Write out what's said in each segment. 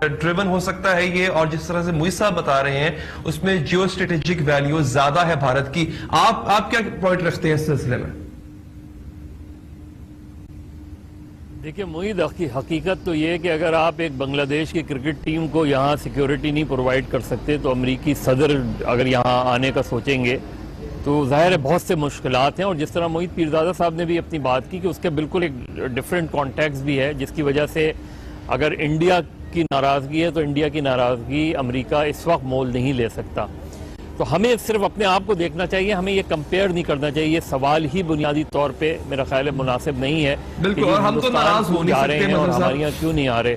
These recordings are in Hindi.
ड्रिवन हो सकता है ये, और जिस तरह से मुईज साहब बता रहे हैं उसमें जियो स्ट्रेटेजिक वैल्यू ज्यादा है भारत की। आप क्या पॉइंट रखते हैं इस सिलसिले में? देखिए मुईद, हकीकत तो ये है कि अगर आप एक बांग्लादेश की क्रिकेट टीम को यहाँ सिक्योरिटी नहीं प्रोवाइड कर सकते तो अमरीकी सदर अगर यहाँ आने का सोचेंगे तो जाहिर है बहुत से मुश्किलात हैं। और जिस तरह मोहित पीरजादा साहब ने भी अपनी बात की कि उसके बिल्कुल एक डिफरेंट कॉन्टेक्स्ट भी है, जिसकी वजह से अगर इंडिया की नाराज़गी है तो इंडिया की नाराज़गी अमेरिका इस वक्त मोल नहीं ले सकता। तो हमें सिर्फ अपने आप को देखना चाहिए, हमें ये कंपेयर नहीं करना चाहिए। ये सवाल ही बुनियादी तौर पे मेरा ख्याल है मुनासिब नहीं है। बिल्कुल, और हम तो नाराज हो नहीं सकते और हमारे यहाँ क्यों नहीं आ रहे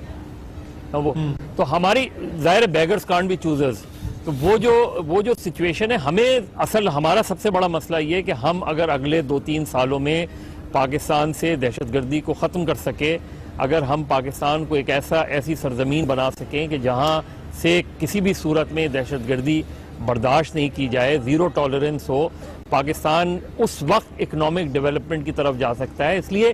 वो, तो हमारी जाहिर बेगर्स कांट बी चूजर्स। तो वो जो सिचुएशन है, हमें असल हमारा सबसे बड़ा मसला ये है कि हम अगर अगले 2-3 सालों में पाकिस्तान से दहशतगर्दी को ख़त्म कर सके, अगर हम पाकिस्तान को एक ऐसी सरजमीन बना सकें कि जहाँ से किसी भी सूरत में दहशतगर्दी बर्दाश्त नहीं की जाए, ज़ीरो टॉलरेंस हो, पाकिस्तान उस वक्त इकोनॉमिक डेवलपमेंट की तरफ जा सकता है। इसलिए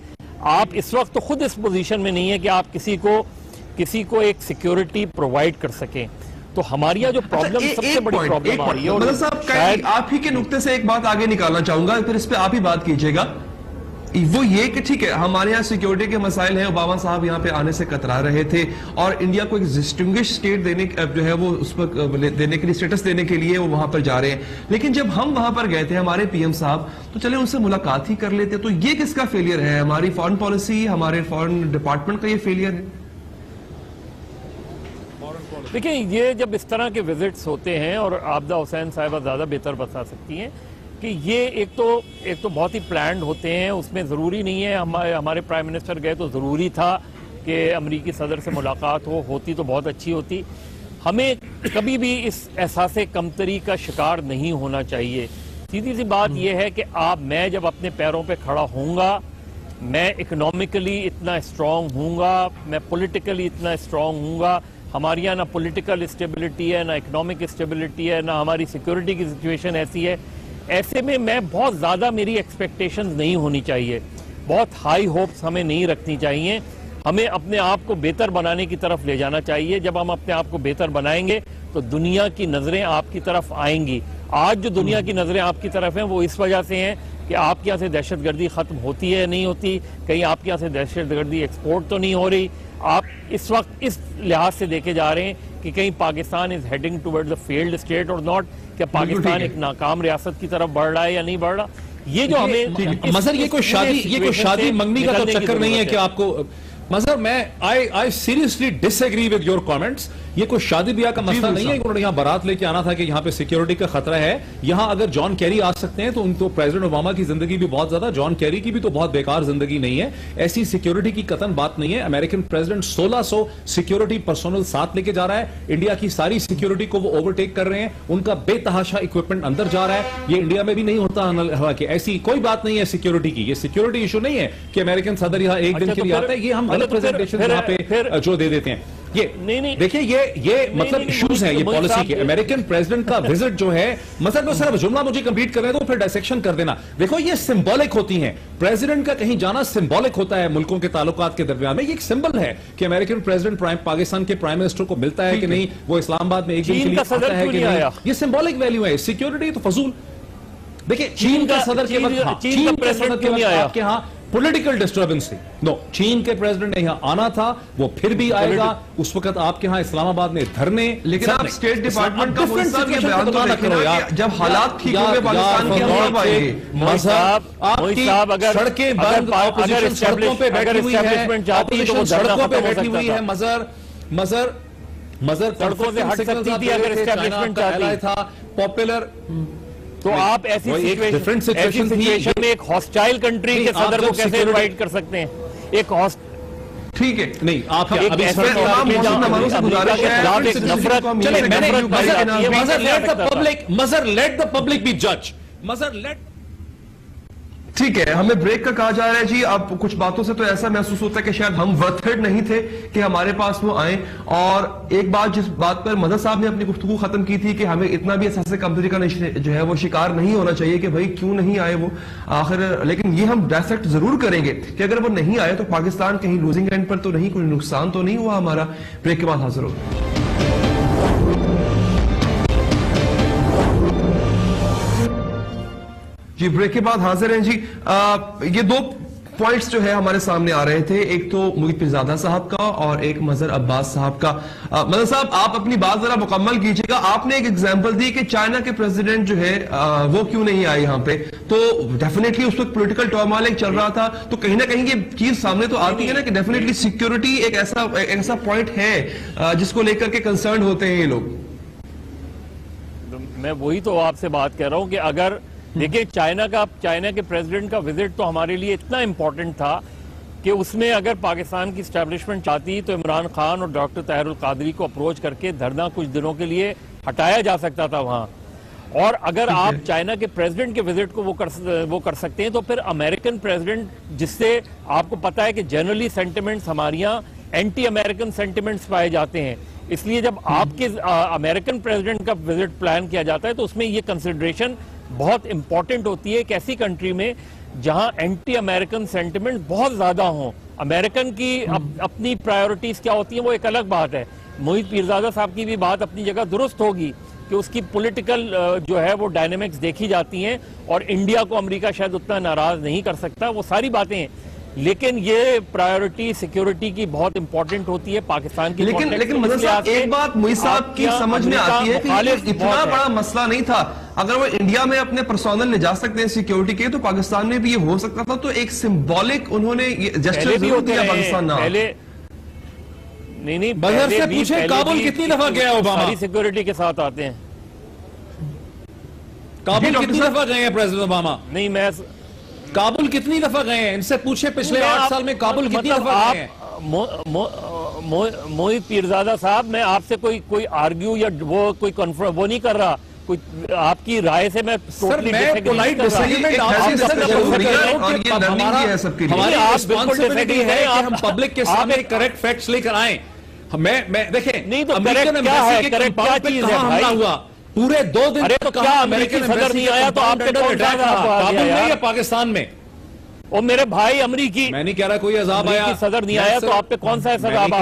आप इस वक्त तो खुद इस पोजीशन में नहीं है कि आप किसी को एक सिक्योरिटी प्रोवाइड कर सकें। तो हमारी जो प्रॉब्लम सबसे बड़ी प्रॉब्लम आ रही है, मतलब साहब आप ही के नुक्ते से एक बात आगे निकालना चाहूंगा, फिर इस पे आप ही बात कीजिएगा। वो ये कि ठीक है हमारे यहाँ सिक्योरिटी के मसाइल हैं, ओबामा साहब यहाँ पे आने से कतरा रहे थे और इंडिया को एक डिस्टिंग्विश स्टेट देने जो है वो उस पर देने के लिए, स्टेटस देने के लिए वो वहां पर जा रहे हैं। लेकिन जब हम वहां पर गए थे हमारे पीएम साहब, तो चले उनसे मुलाकात ही कर लेते। तो ये किसका फेलियर है? हमारी फॉरेन पॉलिसी, हमारे फॉरेन डिपार्टमेंट का ये फेलियर है? देखिए ये जब इस तरह के विजिट्स होते हैं, और आबदा हुसैन साहिबा ज़्यादा बेहतर बता सकती हैं कि ये एक तो बहुत ही प्लान्ड होते हैं। उसमें ज़रूरी नहीं है हमारे प्राइम मिनिस्टर गए तो ज़रूरी था कि अमरीकी सदर से मुलाकात होती तो बहुत अच्छी होती। हमें कभी भी इस एहसास कमतरी का शिकार नहीं होना चाहिए। सीधी सी बात यह है कि मैं जब अपने पैरों पे खड़ा होऊंगा, मैं इकोनॉमिकली इतना स्ट्रांग होऊंगा, मैं पॉलिटिकली इतना स्ट्रांग होऊंगा। हमारे यहाँ ना पॉलिटिकल स्टेबिलिटी है, ना इकोनॉमिक स्टेबिलिटी है, ना हमारी सिक्योरिटी की सिचुएशन ऐसी है। ऐसे में मैं बहुत ज़्यादा, मेरी एक्सपेक्टेशंस नहीं होनी चाहिए, बहुत हाई होप्स हमें नहीं रखनी चाहिए। हमें अपने आप को बेहतर बनाने की तरफ ले जाना चाहिए। जब हम अपने आप को बेहतर बनाएंगे तो दुनिया की नज़रें आपकी तरफ आएंगी। आज जो दुनिया की नज़रें आपकी तरफ हैं वो इस वजह से हैं कि आपके यहाँ से दहशतगर्दी ख़त्म होती है नहीं होती, कहीं आपके यहाँ से दहशतगर्दी एक्सपोर्ट तो नहीं हो रही। आप इस वक्त इस लिहाज से देखे जा रहे हैं कि कहीं Pakistan is heading towards the failed state और नॉट, क्या पाकिस्तान एक नाकाम रियासत की तरफ बढ़ रहा है या नहीं बढ़ रहा। ये जो हमें मजहर, ये कोई शादी मंगनी का तो चक्कर नहीं है कि आपको मजहर, मैं I seriously disagree with your comments. ये कोई शादी ब्याह का मसला नहीं है कि उन्होंने यहाँ बारात लेके आना था कि यहाँ पे सिक्योरिटी का खतरा है। यहाँ अगर जॉन कैरी आ सकते हैं तो उनको, प्रेसिडेंट ओबामा की जिंदगी भी बहुत ज्यादा, जॉन कैरी की भी तो बहुत बेकार जिंदगी नहीं है। ऐसी सिक्योरिटी की कतन बात नहीं है। अमेरिकन प्रेसिडेंट 1600 सिक्योरिटी पर्सनल साथ लेके जा रहा है। इंडिया की सारी सिक्योरिटी को वो ओवरटेक कर रहे हैं। उनका बेतहाशा इक्विपमेंट अंदर जा रहा है। ये इंडिया में भी नहीं होता। हालांकि ऐसी कोई बात नहीं है सिक्योरिटी की। ये सिक्योरिटी इशू नहीं है कि अमेरिकन सदर यहाँ एक दिन के लिए आता है। ये हम गलत प्रेजेंटेशन यहाँ पे जो दे देते हैं। ये देखिए ये मतलब इश्यूज हैं ये पॉलिसी के। अमेरिकन प्रेसिडेंट का विजिट जो है, मतलब सिर्फ जुमला मुझे कंप्लीट कर रहे हैं तो फिर डायसेक्शन कर देना। देखो ये सिंबॉलिक होती हैं। प्रेसिडेंट का कहीं जाना सिंबॉलिक होता है मुल्कों के ताल्लुकात के दरमियान में। ये एक सिंबल है कि अमेरिकन प्रेसिडेंट पाकिस्तान के प्राइम मिनिस्टर को मिलता है कि नहीं, वो इस्लामाबाद में एक दिन के लिए आता है कि नहीं। ये सिंबॉलिक वैल्यू है। सिक्योरिटी तो फजूल। देखिए चीन का सदर के वक्त, चीन के सदर के वक्त आपके यहाँ पॉलिटिकल डिस्टर्बेंस थी। नो, चीन के प्रेसिडेंट ने यहाँ आना था, वो फिर भी आएगा। उस वक्त आपके यहाँ इस्लामाबाद में धरने, लेकिन आप स्टेट डिपार्टमेंट का बयान तो देखें ना यार, जब हालात ठीक होंगे पाकिस्तान के हम आएंगे। मजहब आपकी सड़कें बंद, ऑपोजिशन सड़कों पे बैठी हुई है, ऑपोजिशन सड़कों पे बैठी हुई है। मजर सड़कों से हट सकती थी अगर एस्टैब्लिशमेंट चाहती था पॉपुलर। तो आप ऐसी सिचुएशन में एक हॉस्टाइल कंट्री के सदर को कैसे इनवाइट कर सकते हैं? एक ठीक है, नहीं आप अभी मजर लेट द पब्लिक बी जज। मजर लेट ठीक है, हमें ब्रेक का कहा जा रहा है जी। अब कुछ बातों से तो ऐसा महसूस होता है कि शायद हम वर्थ इट नहीं थे कि हमारे पास वो आए। और एक बात, जिस बात पर मदद साहब ने अपनी गुफ्तगू खत्म की थी कि हमें इतना भी ऐसे कमजोरी का जो है वो शिकार नहीं होना चाहिए कि भाई क्यों नहीं आए वो आखिर। लेकिन ये हम डायसेक्ट जरूर करेंगे कि अगर वो नहीं आए तो पाकिस्तान कहीं लूजिंग एंड पर तो नहीं, कोई नुकसान तो नहीं हुआ हमारा। ब्रेक के बाद हाजिर होगा। जी, ब्रेक के बाद हाजिर हैं जी। ये दो पॉइंट्स जो है हमारे सामने आ रहे थे, एक तो मुईद पीरजादा साहब का और एक मजहर अब्बास साहब का। मदन साहब, आप अपनी बात जरा मुकम्मल कीजिएगा। आपने एक एग्जांपल दी कि चाइना के प्रेसिडेंट जो है वो क्यों नहीं आए यहाँ पे, तो डेफिनेटली उस वक्त पॉलिटिकल टर्मोइल चल रहा था, तो कहीं ना कहीं ये चीज सामने तो आती है ना कि डेफिनेटली सिक्योरिटी एक ऐसा पॉइंट है जिसको लेकर के कंसर्न होते हैं ये लोग। मैं वही तो आपसे बात कर रहा हूं कि अगर देखिए चाइना के प्रेसिडेंट का विजिट तो हमारे लिए इतना इंपॉर्टेंट था कि उसमें अगर पाकिस्तान की स्टैब्लिशमेंट चाहती तो इमरान खान और डॉक्टर ताहिरुल कादरी को अप्रोच करके धरना कुछ दिनों के लिए हटाया जा सकता था वहां। और अगर आप चाइना के प्रेसिडेंट के विजिट को वो कर सकते हैं, तो फिर अमेरिकन प्रेसिडेंट, जिससे आपको पता है कि जनरली सेंटिमेंट्स हमारे यहाँ एंटी अमेरिकन सेंटिमेंट्स पाए जाते हैं, इसलिए जब आपके अमेरिकन प्रेसिडेंट का विजिट प्लान किया जाता है तो उसमें ये कंसिडरेशन बहुत इंपॉर्टेंट होती है एक ऐसी कंट्री में जहां एंटी अमेरिकन सेंटिमेंट बहुत ज्यादा हों। अमेरिकन की अपनी प्रायोरिटीज क्या होती हैं वो एक अलग बात है। मुईद पीरजादा साहब की भी बात अपनी जगह दुरुस्त होगी कि उसकी पॉलिटिकल जो है वो डायनेमिक्स देखी जाती हैं और इंडिया को अमेरिका शायद उतना नाराज नहीं कर सकता, वो सारी बातें। लेकिन ये प्रायोरिटी सिक्योरिटी की बहुत इंपॉर्टेंट होती है पाकिस्तान की। लेकिन मदन साहब, एक बात मुईद साहब की समझ में आती है कि इतना बड़ा मसला नहीं था। अगर वो इंडिया में अपने पर्सोनल ले जा सकते हैं सिक्योरिटी के, तो पाकिस्तान में भी ये हो सकता था। तो एक सिंबॉलिक उन्होंने जेस्चर जरूर दिया पाकिस्तान ना। पहले नहीं बजर से पूछे काबुल कितनी दफा गया ओबामा? सारी सिक्योरिटी के साथ आते हैं। काबुल कितनी दफा गए हैं प्रेसिडेंट ओबामा? नहीं, मैं काबुल कितनी दफा गए हैं इनसे पूछे, पिछले 8 साल में काबुल कितनी दफा गए हैं? मोहित पीरजादा साहब, मैं आपसे कोई आर्ग्यू या वो कोई वो नहीं कर रहा, कोई आपकी राय से मैं टोटली पोलाइट डिसएग्रीमेंट है कि हम पब्लिक के सामने करेक्ट फैक्ट्स लेकर आए। मैं देखें, नहीं तो करेक्ट क्या है, करेक्ट क्या चीज है हमला हुआ पूरे 2 दिन। अरे तो क्या अमेरिकी सदर नहीं आया तो आपके काबुल में या पाकिस्तान में? ओ मेरे भाई अमरीकी, मैं नहीं कह रहा कोई अजाब आया, सदर नहीं आया तो आप पे कौन सा अजाब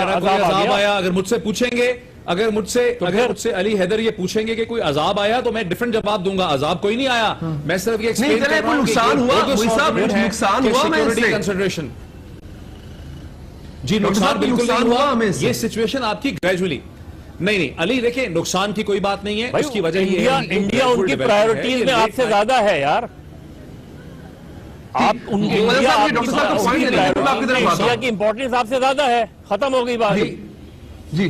आया? अगर मुझसे पूछेंगे, अगर मुझसे अली हैदर ये पूछेंगे कि कोई अजाब आया, तो मैं डिफरेंट जवाब दूंगा। अजाब कोई नहीं आया। मैं सिर्फ ये एक्सप्लेन कर रहा हूं कि नुकसान हुआ कंसिडरेशन। जी, नुकसान बिल्कुल नहीं हुआ। ये सिचुएशन आपकी ग्रेजुअली नहीं अली, देखिए नुकसान की कोई बात नहीं है। उसकी वजह ये है इंडिया उनकी प्रायोरिटीज में आपसे ज्यादा है यार। आप उनकी इंडिया की इंपॉर्टेंस आपसे ज्यादा है, खत्म हो गई बात। जी,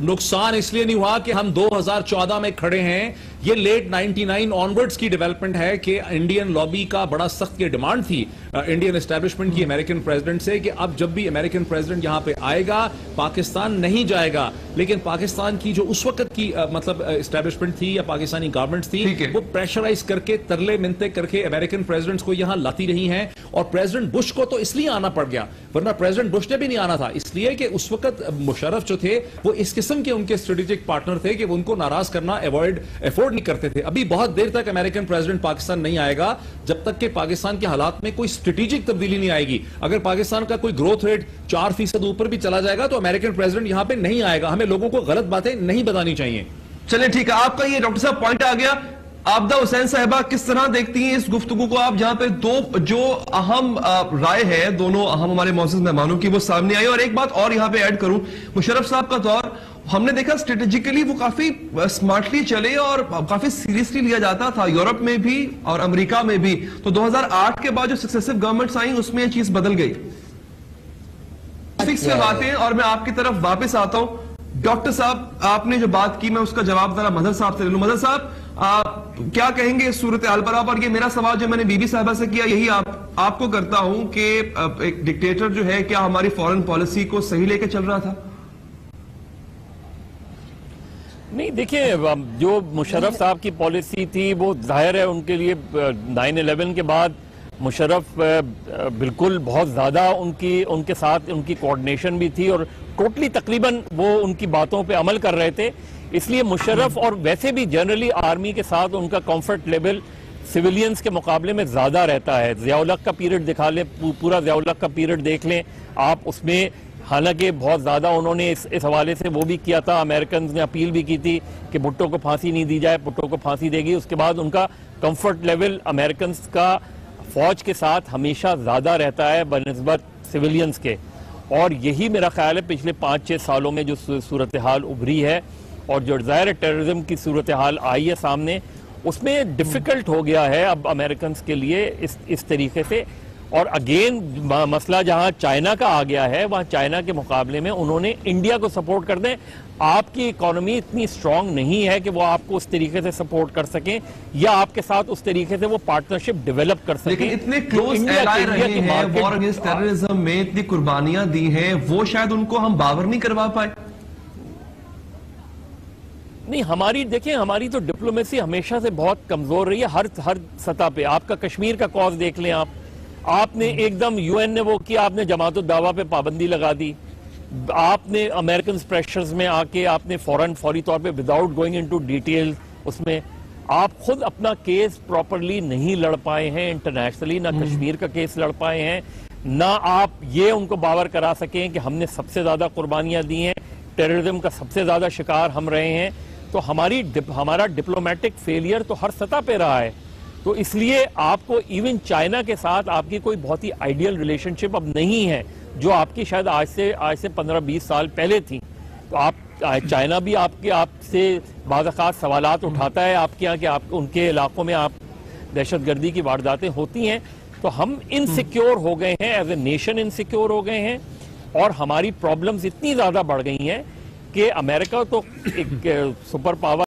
नुकसान इसलिए नहीं हुआ कि हम 2014 में खड़े हैं। ये लेट 99 ऑनवर्ड्स की डेवलपमेंट है कि इंडियन लॉबी का बड़ा सख्त ये डिमांड थी इंडियन एस्टेब्लिशमेंट की अमेरिकन प्रेसिडेंट से कि अब जब भी अमेरिकन प्रेसिडेंट यहां पे आएगा पाकिस्तान नहीं जाएगा। लेकिन पाकिस्तान की जो उस वक्त की मतलब एस्टेब्लिशमेंट थी या पाकिस्तानी गवर्नमेंट थी, वो प्रेशराइज करके तरले मिनते करके अमेरिकन प्रेसिडेंट्स को यहां लाती रही हैं। और प्रेसिडेंट बुश को तो इसलिए आना पड़ गया, वरना प्रेसिडेंट बुश ने भी नहीं आना था, इसलिए कि उस वक्त मुशर्रफ जो थे वो इस किस्म के उनके स्ट्रेटेजिक पार्टनर थे कि उनको नाराज करना एफोर्ड नहीं करते थे। अभी बहुत देर तक अमेरिकन प्रेसिडेंट पाकिस्तान नहीं आएगा जब तक कि पाकिस्तान के हालात में कोई स्ट्रेटेजिक तब्दीली नहीं आएगी। अगर पाकिस्तान का कोई ग्रोथ रेट 4% ऊपर भी चला जाएगा तो अमेरिकन प्रेसिडेंट यहां पे नहीं आएगा। हमें लोगों को गलत बातें नहीं बतानी चाहिए। चलिए ठीक है, आपका ये डॉक्टर साहब पॉइंट आ गया। आबदा हुसैन साहिबा, किस तरह देखती हैं इस गुफ्तगू को आप, जहां पे दो जो अहम राय है दोनों अहम हमारे मौजूद मेहमानों की वो सामने आई। और एक बात और यहां पे ऐड करूं, मुशर्रफ साहब का दौर हमने देखा स्ट्रेटेजिकली वो काफी स्मार्टली चले और काफी सीरियसली लिया जाता था, यूरोप में भी और अमेरिका में भी। तो 2008 के बाद जो सक्सेसिव गवर्नमेंट्स आई उसमें ये चीज बदल गई। फिक्स से बातें, और मैं आपकी तरफ वापस आता हूं। डॉक्टर साहब, आपने जो बात की मैं उसका जवाब जरा मदर साहब से ले लूं। मदर साहब, क्या कहेंगे इस सूरत हाल पर आप? और ये मेरा सवाल जो मैंने बीबी साहिबा से किया यही आपको करता हूं कि एक डिक्टेटर जो है क्या हमारी फॉरेन पॉलिसी को सही लेके चल रहा था? नहीं, देखिए, जो मुशर्रफ साहब की पॉलिसी थी वो जाहिर है उनके लिए 9/11 के बाद मुशर्रफ बिल्कुल बहुत ज़्यादा उनके साथ उनकी कोऑर्डिनेशन भी थी और टोटली तकरीबन वो उनकी बातों पे अमल कर रहे थे। इसलिए मुशर्रफ और वैसे भी जनरली आर्मी के साथ उनका कंफर्ट लेवल सिविलियंस के मुकाबले में ज़्यादा रहता है। ज़िया-उल-हक का पीरियड दिखा लें, पूरा ज़िया-उल-हक का पीरियड देख लें आप, उसमें हालांकि बहुत ज़्यादा उन्होंने इस हवाले से वो भी किया था, अमेरिकन ने अपील भी की थी कि भुट्टो को फांसी नहीं दी जाए, भुट्टो को फांसी देगी। उसके बाद उनका कंफर्ट लेवल अमेरिकन का फौज के साथ हमेशा ज़्यादा रहता है बनिस्बत सिविलियंस के, और यही मेरा ख्याल है पिछले 5-6 सालों में जो सूरत हाल उभरी है और जो ज़ाहिर टेररिज्म की सूरत हाल आई है सामने, उसमें डिफ़िकल्ट हो गया है अब अमेरिकन के लिए इस तरीके से। और अगेन मसला जहां चाइना का आ गया है, वहां चाइना के मुकाबले में उन्होंने इंडिया को सपोर्ट कर दें। आपकी इकोनॉमी इतनी स्ट्रांग नहीं है कि वो आपको उस तरीके से सपोर्ट कर सकें या आपके साथ उस तरीके से वो पार्टनरशिप डेवलप कर सकें। लेकिन इतने क्लोज एलाय रहे हैं, वॉर अगेंस्ट टेररिज्म में इतनी कुर्बानियां दी हैं, वो शायद उनको हम बावर नहीं करवा पाए। नहीं, हमारी तो डिप्लोमेसी हमेशा से बहुत कमजोर रही है हर सतह पे। आपका कश्मीर का कॉज देख लें आपने एकदम यूएन ने वो किया, आपने जमात उद दावा पे पाबंदी लगा दी, आपने अमेरिकन प्रेशर्स में आके आपने फौरी तौर पे विदाउट गोइंग इनटू डिटेल उसमें आप खुद अपना केस प्रॉपरली नहीं लड़ पाए हैं इंटरनेशनली, ना कश्मीर का केस लड़ पाए हैं, ना आप ये उनको बावर करा सकें कि हमने सबसे ज्यादा कुर्बानियां दी हैं, टेररिज्म का सबसे ज्यादा शिकार हम रहे हैं। तो हमारा डिप्लोमेटिक फेलियर तो हर सतह पे रहा है। तो इसलिए आपको इवन चाइना के साथ आपकी कोई बहुत ही आइडियल रिलेशनशिप अब नहीं है जो आपकी शायद आज से 15-20 साल पहले थी। तो आप चाइना भी आपसे बाज़ औक़ात सवालात उठाता है आपके यहाँ कि आप उनके इलाकों में आप दहशतगर्दी की वारदातें होती हैं। तो हम इनसिक्योर हो गए हैं, एज ए नेशन इनसिक्योर हो गए हैं, और हमारी प्रॉब्लम्स इतनी ज़्यादा बढ़ गई हैं कि अमेरिका तो एक सुपर पावर